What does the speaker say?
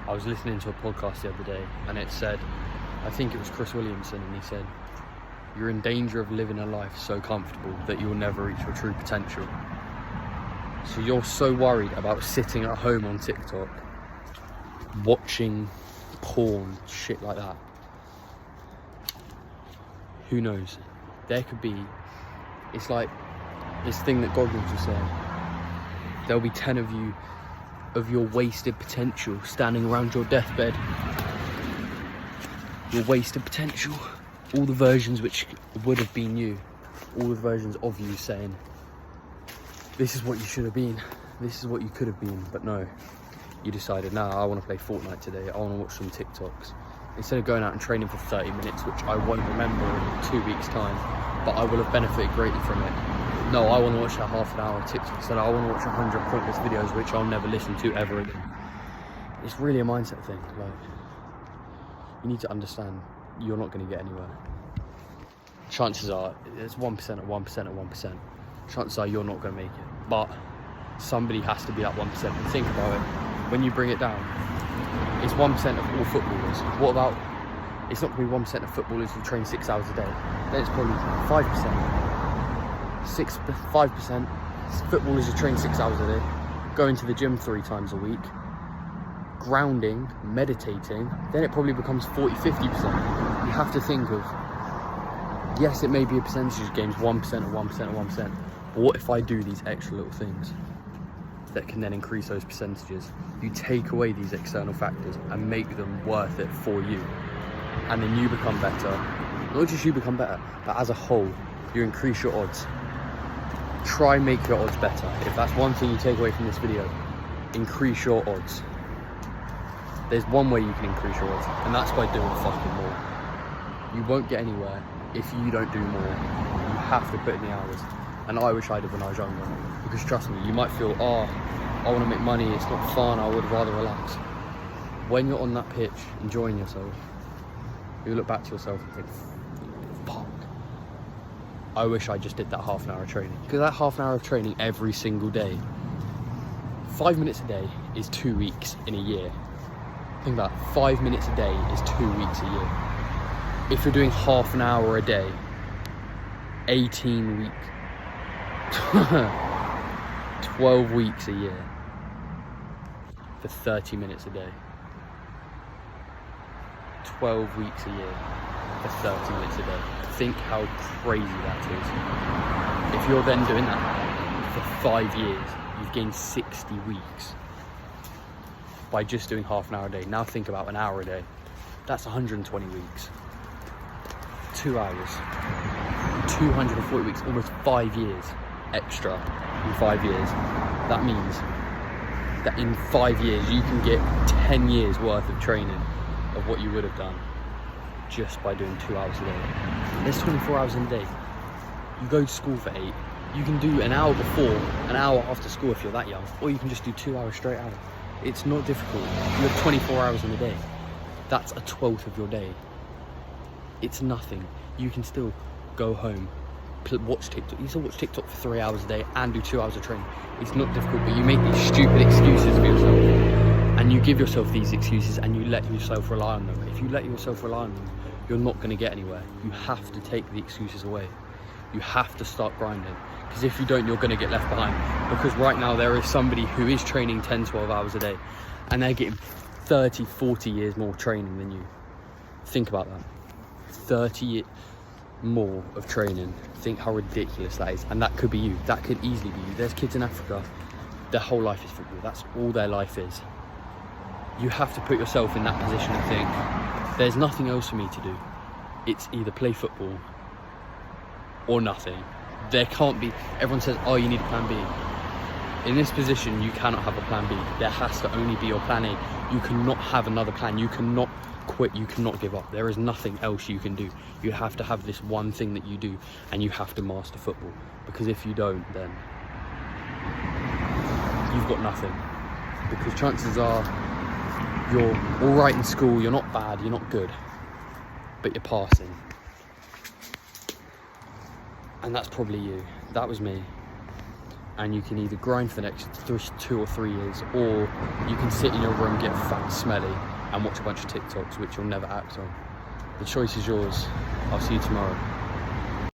I was listening to a podcast the other day and it said, I think it was Chris Williamson, and he said, you're in danger of living a life so comfortable that you'll never reach your true potential. So you're so worried about sitting at home on TikTok, watching porn, shit like that. Who knows? There could be, it's like this thing that Goggins was saying. There'll be 10 of you of your wasted potential standing around your deathbed. Your wasted potential. All the versions which would have been you. All the versions of you saying, this is what you should have been. This is what you could have been. But no, you decided, nah, I want to play Fortnite today. I want to watch some TikToks. Instead of going out and training for 30 minutes, which I won't remember in 2 weeks' time, but I will have benefited greatly from it. No, I want to watch that half an hour of TikTok. Instead, I want to watch 100 pointless videos, which I'll never listen to ever again. It's really a mindset thing. Like, you need to understand you're not going to get anywhere. Chances are, it's 1% at 1% at 1%. Chances are you're not going to make it. But somebody has to be that 1%. And think about it. When you bring it down, it's 1% of all footballers. What about, it's not going to be 1% of footballers who train 6 hours a day. Then it's probably 5%. 5% footballers who train 6 hours a day, going to the gym 3 times a week, grounding, meditating, then it probably becomes 40-50%. You have to think of, yes, it may be a percentage of games, 1% or 1% or 1%, but what if I do these extra little things that can then increase those percentages? You take away these external factors and make them worth it for you, and then you become better. Not just you become better, but as a whole, you increase your odds. Try and make your odds better. If that's one thing you take away from this video, increase your odds. There's one way you can increase your odds, and that's by doing fucking more. You won't get anywhere if you don't do more. You have to put in the hours. And I wish I did when I was younger. Because trust me, you might feel, oh, I want to make money, it's not fun, I would rather relax. When you're on that pitch, enjoying yourself, you look back to yourself and think, fuck. I wish I just did that half an hour of training. Because that half an hour of training every single day, 5 minutes a day is 2 weeks in a year. Think about it, 5 minutes a day is 2 weeks a year. If you're doing half an hour a day, 18 weeks, 12 weeks a year for 30 minutes a day. 12 weeks a year for 30 minutes a day. Think how crazy that is. If you're then doing that for 5 years, you've gained 60 weeks by just doing half an hour a day. Now think about an hour a day. That's 120 weeks. 2 hours. 240 weeks, almost 5 years extra in 5 years. That means that in 5 years you can get 10 years worth of training of what you would have done just by doing 2 hours a day. There's 24 hours in a day. You go to school for 8. You can do an hour before, an hour after school if you're that young, or you can just do 2 hours straight out. It's not difficult. You have 24 hours in a day. That's a 1/12 of your day. It's nothing. You can still go home, watch TikTok. You still watch TikTok for 3 hours a day and do 2 hours of training. It's not difficult, but you make these stupid excuses for yourself. And you give yourself these excuses and you let yourself rely on them. If you let yourself rely on them, you're not going to get anywhere. You have to take the excuses away. You have to start grinding. Because if you don't, you're going to get left behind. Because right now there is somebody who is training 10, 12 hours a day and they're getting 30, 40 years more training than you. Think about that. 30 years more of training. Think how ridiculous that is. And that could be you. That could easily be you. There's kids in Africa, their whole life is football. That's all their life is. You have to put yourself in that position and think, there's nothing else for me to do. It's either play football or nothing. There can't be, everyone says, oh, you need a plan B. In this position, you cannot have a plan B. There has to only be your plan A. You cannot have another plan. You cannot quit. You cannot give up. There is nothing else you can do. You have to have this one thing that you do, and you have to master football. Because if you don't, then you've got nothing. Because chances are, you're all right in school, you're not bad, you're not good, but you're passing. And that's probably you. That was me. and you can either grind for the next 2 or 3 years, or you can sit in your room, get fat, smelly, and watch a bunch of TikToks which you'll never act on. The choice is yours. I'll see you tomorrow.